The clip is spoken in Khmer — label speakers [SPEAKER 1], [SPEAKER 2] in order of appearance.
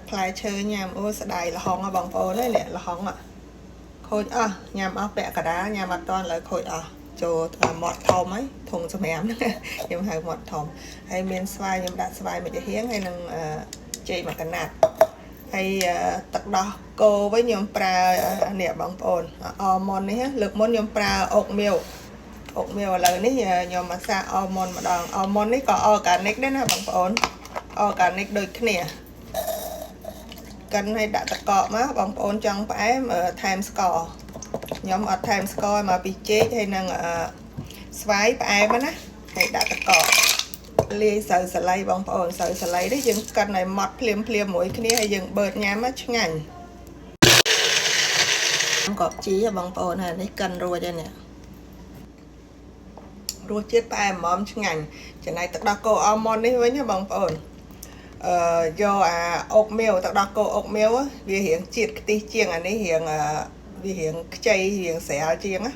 [SPEAKER 1] ផ្លែឈើញ៉ាំអូស្ដាយល្ហុងបងប្អូននេះល្ហុងខូចអស់ញ៉ាំអស់ពាក់កណ្ដាលញ៉ាំអត់តាន់លើខូចអស់ចូលមាត់ធំហើយធុងសម្រាមហ្នឹងខ្ញុំហៅមាត់ធំហើយមានស្វាយខ្ញុំដាក់ស្វាយមួយចាហៀងហើយនឹងចេកមួយកណាត់ហើយទឹកដោះគោវិញខ្ញុំប្រើនេះបងប្អូនអលម៉ុននេះលើកមុនខ្ញុំប្រើអុកមាវឥឡូវនេះខ្ញុំមកសាកអលម៉ុនម្ដងអលម៉ុននេះក៏អอร์ហ្គានិកដែរណាបងប្អូនអอร์ហ្គានិកដូចគ្នាកិនឲ្យដាក់ទឹកកកមកបងប្អូនចង់ផ្អែមថែមស្ករខ្ញុំអត់ថែមស្ករមកពីចេកហើយនឹងស្វាយផ្អែមណាហើយដាក់ទឹកកកលាយស្រូវសាលីបងប្អូនស្រូវសាលីនេះយើងកិនឲ្យម៉ត់ភ្លាមមួយគ្នាហើយយើងបឺតញ៉ាំឆ្ងាញ់កបជីបងប្អូនហើយនេះកិនរួចហើយនេះរសជាតិផ្អែមហ្មងឆ្ងាញ់ចំណែកទឹកដោះគោអាល់ម៉ុននេះវិញបងប្អូនយកអាអុកមាវទឹកដោះគោអុកមាវវារៀងជាតិខ្ទិះជាងអានេះរៀងវារៀងខ្ចីរៀងស្រាលជាង